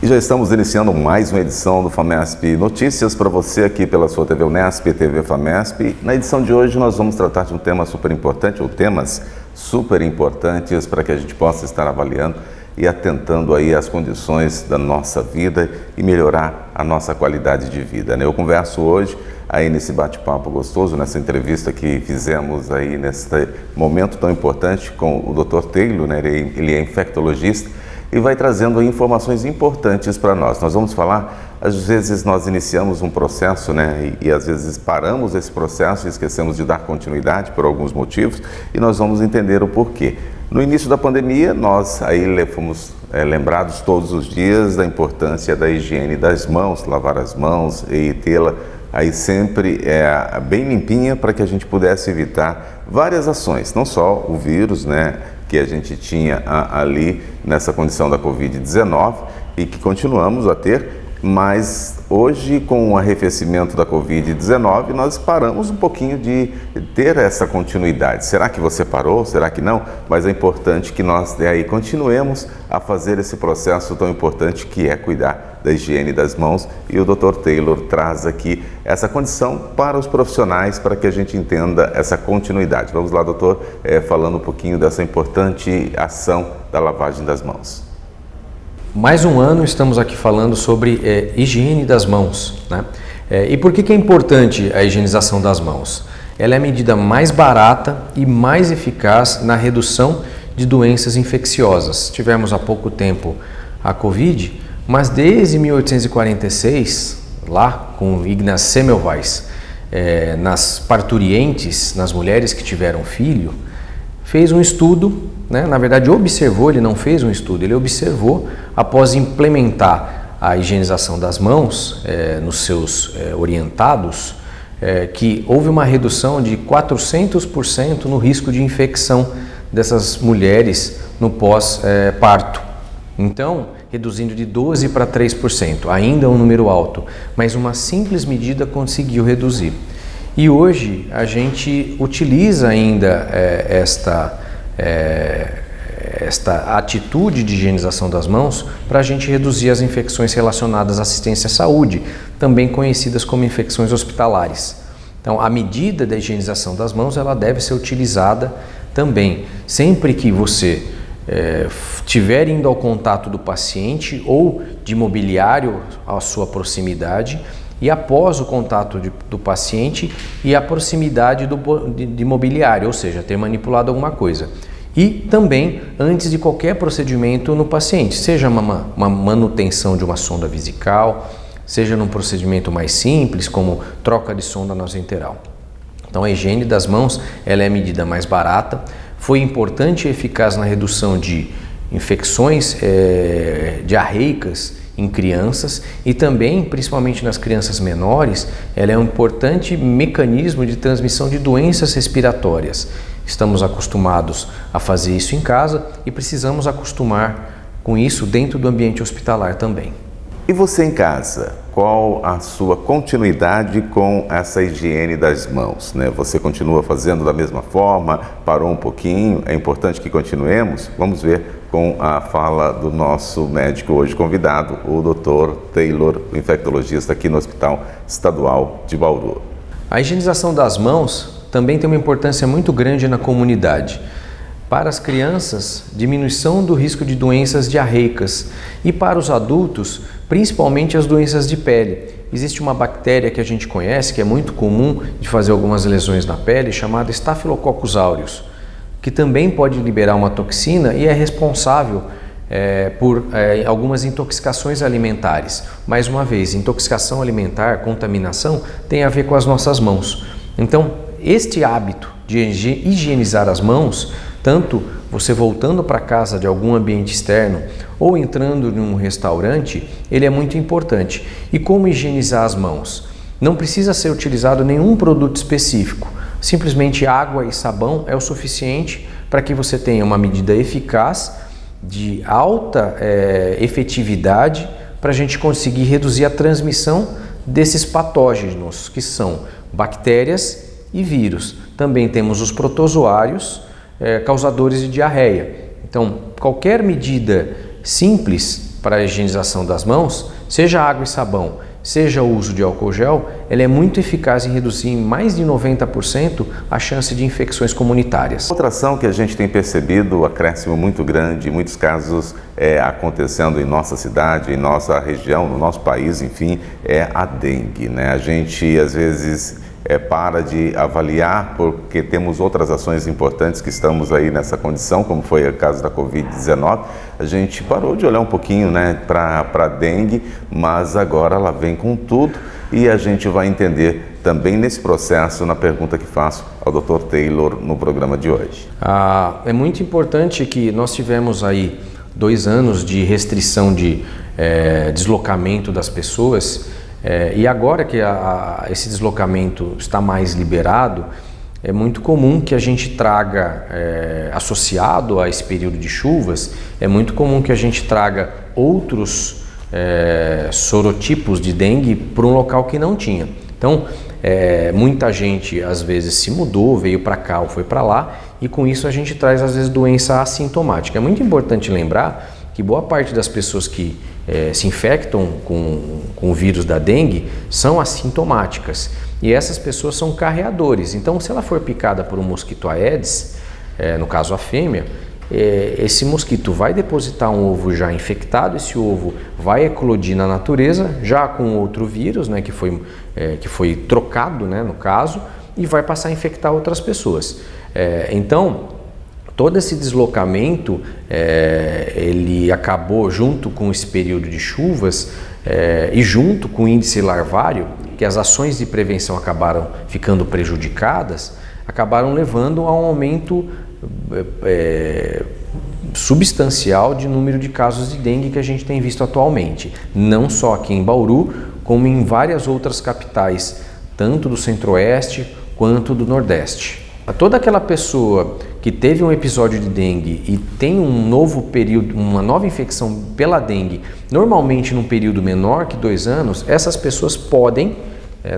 E já estamos iniciando mais uma edição do FAMESP Notícias para você aqui pela sua TV Unesp e TV FAMESP. Na edição de hoje nós vamos tratar de um tema super importante, ou temas super importantes para que a gente possa estar avaliando e atentando aí às condições da nossa vida e melhorar a nossa qualidade de vida, né? Eu converso hoje aí nesse bate-papo gostoso, nessa entrevista que fizemos aí nesse momento tão importante com o Dr. Taylor, né? Ele é infectologista e vai trazendo aí informações importantes para nós. Nós vamos falar, às vezes nós iniciamos um processo, né? E às vezes paramos esse processo e esquecemos de dar continuidade por alguns motivos e nós vamos entender o porquê. No início da pandemia, nós aí fomos lembrados todos os dias da importância da higiene das mãos, lavar as mãos e tê-la aí sempre bem limpinha para que a gente pudesse evitar várias ações, não só o vírus, né, que a gente tinha ali nessa condição da Covid-19 e que continuamos a ter, mas hoje com o arrefecimento da Covid-19 nós paramos um pouquinho de ter essa continuidade. Será que você parou? Será que não? Mas é importante que nós aí continuemos a fazer esse processo tão importante que é cuidar da higiene das mãos, e o Dr. Taylor traz aqui essa condição para os profissionais para que a gente entenda essa continuidade. Vamos lá, doutor, falando um pouquinho dessa importante ação da lavagem das mãos. Mais um ano estamos aqui falando sobre higiene das mãos, né? E por que é importante a higienização das mãos? Ela é a medida mais barata e mais eficaz na redução de doenças infecciosas. Tivemos há pouco tempo a Covid, mas desde 1846, lá com Ignaz Semmelweis, nas parturientes, nas mulheres que tiveram filho, fez um estudo, né? Na verdade observou, ele não fez um estudo, ele observou após implementar a higienização das mãos nos seus orientados, que houve uma redução de 400% no risco de infecção dessas mulheres no pós-parto. Então, reduzindo de 12% para 3%, ainda um número alto, mas uma simples medida conseguiu reduzir. E hoje a gente utiliza ainda esta atitude de higienização das mãos para a gente reduzir as infecções relacionadas à assistência à saúde, também conhecidas como infecções hospitalares. Então, a medida da higienização das mãos ela deve ser utilizada também sempre que você estiver indo ao contato do paciente ou de mobiliário à sua proximidade, e após o contato do paciente e a proximidade de mobiliário, ou seja, ter manipulado alguma coisa. E também antes de qualquer procedimento no paciente, seja uma manutenção de uma sonda vesical, seja num procedimento mais simples, como troca de sonda nasointeral. Então a higiene das mãos ela é a medida mais barata, foi importante e eficaz na redução de infecções diarreicas em crianças e também, principalmente nas crianças menores, ela é um importante mecanismo de transmissão de doenças respiratórias. Estamos acostumados a fazer isso em casa e precisamos acostumar com isso dentro do ambiente hospitalar também. E você em casa, qual a sua continuidade com essa higiene das mãos, né? Você continua fazendo da mesma forma? Parou um pouquinho? É importante que continuemos? Vamos ver com a fala do nosso médico hoje convidado, o Dr. Taylor, infectologista aqui no Hospital Estadual de Bauru. A higienização das mãos também tem uma importância muito grande na comunidade. Para as crianças, diminuição do risco de doenças diarreicas, e para os adultos, principalmente as doenças de pele. Existe uma bactéria que a gente conhece, que é muito comum de fazer algumas lesões na pele, chamada Staphylococcus aureus, que também pode liberar uma toxina e é responsável por algumas intoxicações alimentares. Mais uma vez, intoxicação alimentar, contaminação, tem a ver com as nossas mãos. Então, este hábito de higienizar as mãos, tanto você voltando para casa de algum ambiente externo ou entrando em um restaurante, ele é muito importante. E como higienizar as mãos? Não precisa ser utilizado nenhum produto específico, simplesmente água e sabão é o suficiente para que você tenha uma medida eficaz, de alta efetividade, para a gente conseguir reduzir a transmissão desses patógenos, que são bactérias e vírus. Também temos os protozoários, causadores de diarreia. Então, qualquer medida simples para a higienização das mãos, seja água e sabão, seja o uso de álcool gel, ele é muito eficaz em reduzir em mais de 90% a chance de infecções comunitárias. Outra ação que a gente tem percebido, acréscimo muito grande, em muitos casos acontecendo em nossa cidade, em nossa região, no nosso país, enfim, é a dengue, né? A gente às vezes para de avaliar porque temos outras ações importantes que estamos aí nessa condição, como foi o caso da Covid-19. A gente parou de olhar um pouquinho, né, para a dengue, mas agora ela vem com tudo e a gente vai entender também nesse processo na pergunta que faço ao Dr. Taylor no programa de hoje. É muito importante que nós tivemos aí 2 anos de restrição de deslocamento das pessoas. E agora que esse deslocamento está mais liberado, é muito comum que a gente traga, associado a esse período de chuvas, é muito comum que a gente traga outros sorotipos de dengue para um local que não tinha. Então, muita gente às vezes se mudou, veio para cá ou foi para lá, e com isso a gente traz às vezes doença assintomática. É muito importante lembrar que boa parte das pessoas que se infectam com o vírus da dengue são assintomáticas e essas pessoas são carreadores. Então, se ela for picada por um mosquito Aedes, no caso a fêmea, esse mosquito vai depositar um ovo já infectado, esse ovo vai eclodir na natureza já com outro vírus, né, que foi trocado, né, no caso, e vai passar a infectar outras pessoas. Então, todo esse deslocamento, ele acabou junto com esse período de chuvas e junto com o índice larvário, que as ações de prevenção acabaram ficando prejudicadas, acabaram levando a um aumento substancial de número de casos de dengue que a gente tem visto atualmente, não só aqui em Bauru, como em várias outras capitais, tanto do Centro-Oeste quanto do Nordeste. Toda aquela pessoa que teve um episódio de dengue e tem um novo período, uma nova infecção pela dengue, normalmente num período menor que 2 anos, essas pessoas podem,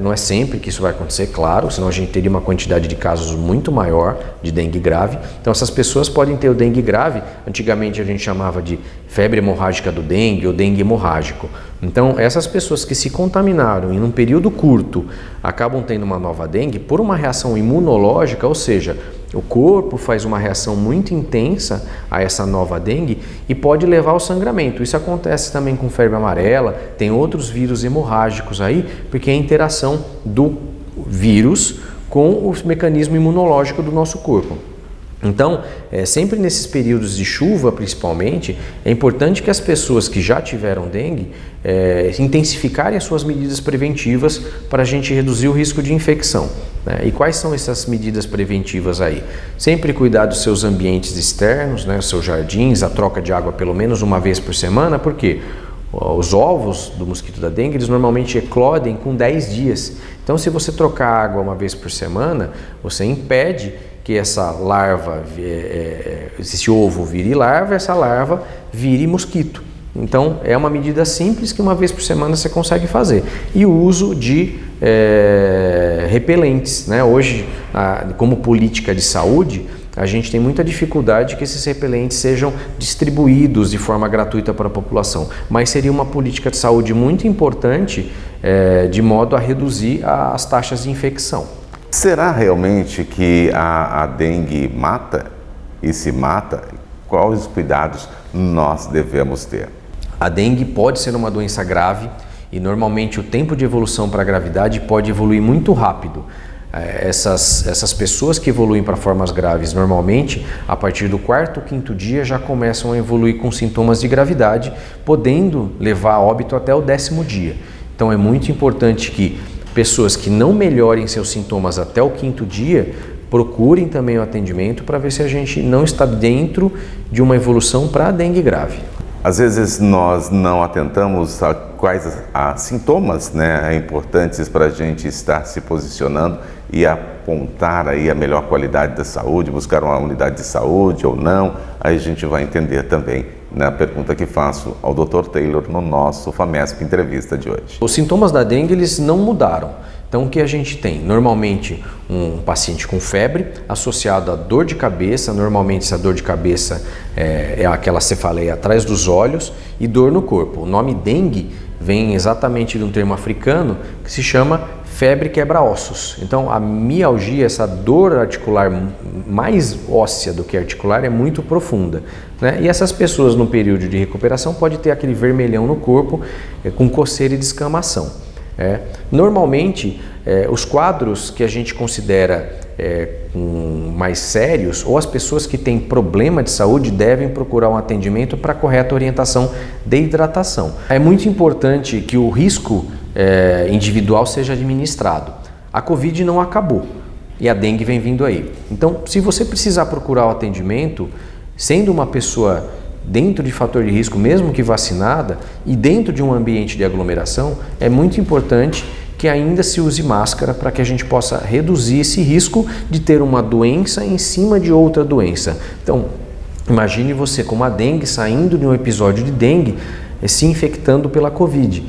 não é sempre que isso vai acontecer, claro, senão a gente teria uma quantidade de casos muito maior de dengue grave. Então essas pessoas podem ter o dengue grave, antigamente a gente chamava de febre hemorrágica do dengue ou dengue hemorrágico. Então essas pessoas que se contaminaram em um período curto acabam tendo uma nova dengue por uma reação imunológica, ou seja, o corpo faz uma reação muito intensa a essa nova dengue e pode levar ao sangramento. Isso acontece também com febre amarela, tem outros vírus hemorrágicos aí, porque é a interação do vírus com o mecanismo imunológico do nosso corpo. Então, sempre nesses períodos de chuva, principalmente, é importante que as pessoas que já tiveram dengue intensificarem as suas medidas preventivas para a gente reduzir o risco de infecção. Né? E quais são essas medidas preventivas aí? Sempre cuidar dos seus ambientes externos, né? Os seus jardins, a troca de água pelo menos uma vez por semana, porque os ovos do mosquito da dengue, eles normalmente eclodem com 10 dias. Então, se você trocar água uma vez por semana, você impede que essa larva, esse ovo vire larva, essa larva vire mosquito. Então, é uma medida simples que uma vez por semana você consegue fazer. E o uso de repelentes, né? Hoje, como política de saúde, a gente tem muita dificuldade que esses repelentes sejam distribuídos de forma gratuita para a população, mas seria uma política de saúde muito importante de modo a reduzir as taxas de infecção. Será realmente que a dengue mata? E se mata, quais os cuidados nós devemos ter? A dengue pode ser uma doença grave e normalmente o tempo de evolução para a gravidade pode evoluir muito rápido. Essas pessoas que evoluem para formas graves, normalmente, a partir do 4º ou 5º dia já começam a evoluir com sintomas de gravidade, podendo levar a óbito até o 10º dia. Então é muito importante que pessoas que não melhorem seus sintomas até o 5º dia, procurem também o atendimento para ver se a gente não está dentro de uma evolução para a dengue grave. Às vezes nós não atentamos a quais sintomas, né, importantes para a gente estar se posicionando e apontar aí a melhor qualidade da saúde, buscar uma unidade de saúde ou não, aí a gente vai entender também A pergunta que faço ao Dr. Taylor no nosso FAMESP Entrevista de hoje. Os sintomas da dengue, eles não mudaram. Então, o que a gente tem? Normalmente, um paciente com febre associado a dor de cabeça. Normalmente, essa dor de cabeça é aquela cefaleia atrás dos olhos e dor no corpo. O nome dengue vem exatamente de um termo africano que se chama febre quebra-ossos. Então, a mialgia, essa dor articular mais óssea do que articular, é muito profunda, né? E essas pessoas, no período de recuperação, podem ter aquele vermelhão no corpo com coceira e descamação. Normalmente, os quadros que a gente considera mais sérios, ou as pessoas que têm problema de saúde, devem procurar um atendimento para correta orientação de hidratação. É muito importante que o risco individual seja administrado. A Covid não acabou e a dengue vem vindo aí. Então, se você precisar procurar o atendimento, sendo uma pessoa dentro de fator de risco, mesmo que vacinada, e dentro de um ambiente de aglomeração, é muito importante que ainda se use máscara para que a gente possa reduzir esse risco de ter uma doença em cima de outra doença. Então, imagine você com uma dengue saindo de um episódio de dengue, se infectando pela Covid.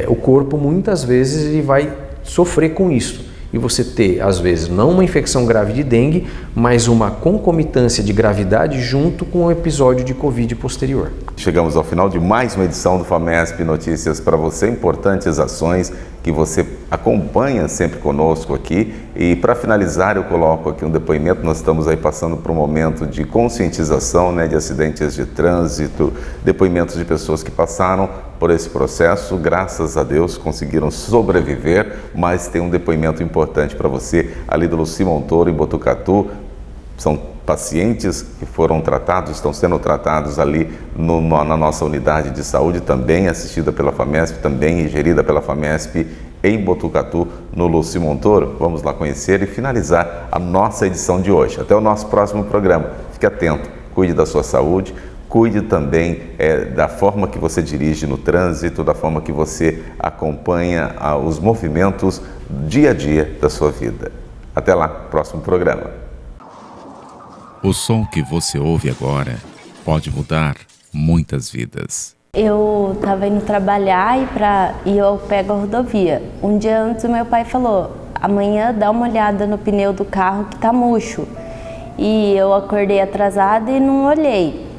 O corpo muitas vezes ele vai sofrer com isso. E você ter, às vezes, não uma infecção grave de dengue, mas uma concomitância de gravidade junto com o episódio de Covid posterior. Chegamos ao final de mais uma edição do FAMESP Notícias para você, importantes ações que você acompanha sempre conosco aqui. E para finalizar, eu coloco aqui um depoimento. Nós estamos aí passando por um momento de conscientização, de acidentes de trânsito, depoimentos de pessoas que passaram por esse processo, graças a Deus conseguiram sobreviver, mas tem um depoimento importante para você ali do Luci Montoro, em Botucatu. São pacientes que foram tratados, estão sendo tratados ali na nossa unidade de saúde, também assistida pela FAMESP, também gerida pela FAMESP, em Botucatu, no Luci Montoro. Vamos lá conhecer e finalizar a nossa edição de hoje. Até o nosso próximo programa. Fique atento, cuide da sua saúde, cuide também da forma que você dirige no trânsito, da forma que você acompanha os movimentos dia a dia da sua vida. Até lá, próximo programa. O som que você ouve agora pode mudar muitas vidas. Eu estava indo trabalhar e eu pego a rodovia. Um dia antes o meu pai falou, amanhã dá uma olhada no pneu do carro que tá murcho. E eu acordei atrasada e não olhei.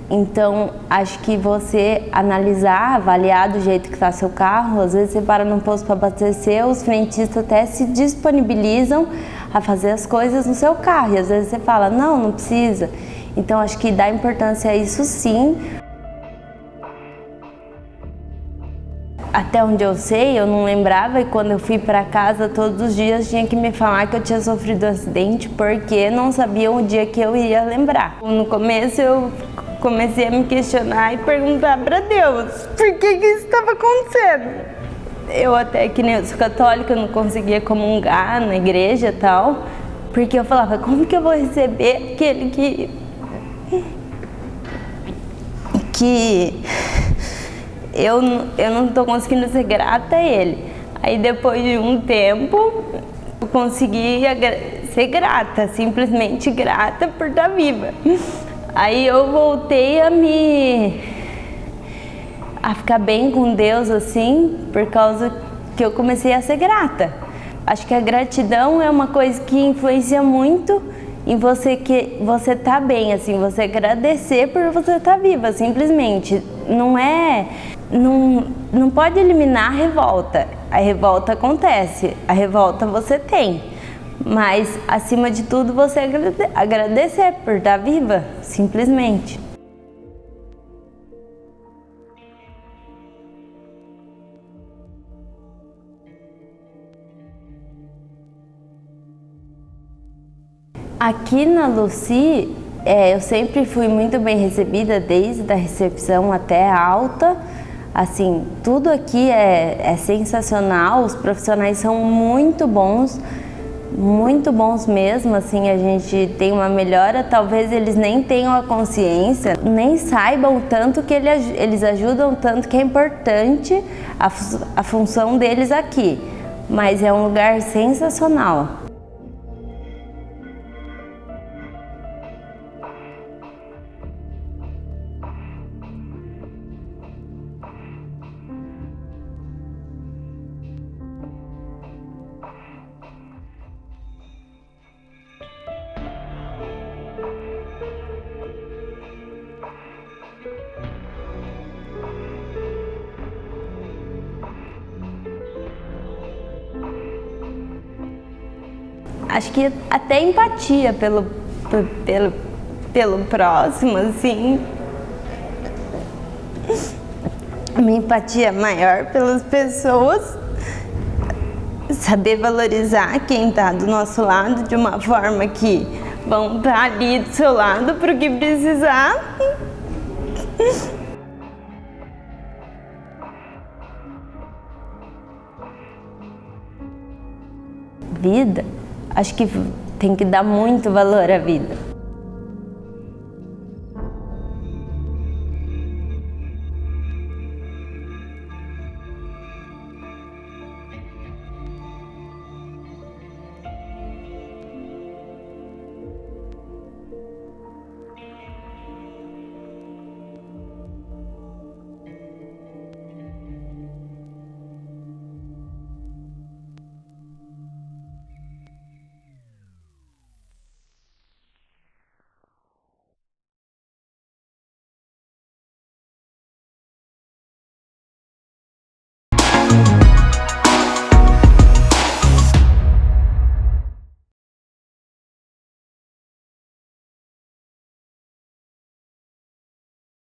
Então, acho que você analisar, avaliar do jeito que está seu carro, às vezes você para num posto para abastecer, os frentistas até se disponibilizam a fazer as coisas no seu carro, e às vezes você fala, não precisa. Então, acho que dá importância a isso sim. Até onde eu sei, eu não lembrava, e quando eu fui para casa, todos os dias tinha que me falar que eu tinha sofrido um acidente, porque não sabiam o dia que eu ia lembrar. No começo eu comecei a me questionar e perguntar para Deus, por que isso estava acontecendo? Eu até, que nem eu sou católica, eu não conseguia comungar na igreja e tal, porque eu falava, como que eu vou receber aquele que eu não estou conseguindo ser grata a ele. Aí depois de um tempo, eu consegui ser grata, simplesmente grata por estar viva. Aí eu voltei a ficar bem com Deus, assim, por causa que eu comecei a ser grata. Acho que a gratidão é uma coisa que influencia muito em você, que você tá bem, assim, você agradecer por você estar viva, simplesmente. Não pode eliminar a revolta. A revolta acontece, a revolta você tem. Mas, acima de tudo, você agradecer por estar viva, simplesmente. Aqui na Luci, eu sempre fui muito bem recebida, desde a recepção até a alta. Assim, tudo aqui é sensacional, os profissionais são muito bons mesmo, assim, a gente tem uma melhora, talvez eles nem tenham a consciência, nem saibam o tanto que eles ajudam, tanto que é importante a função deles aqui, mas é um lugar sensacional. acho que até empatia pelo próximo, assim. Uma empatia maior pelas pessoas. Saber valorizar quem está do nosso lado de uma forma que vão estar ali do seu lado para o que precisar. Vida, acho que tem que dar muito valor à vida.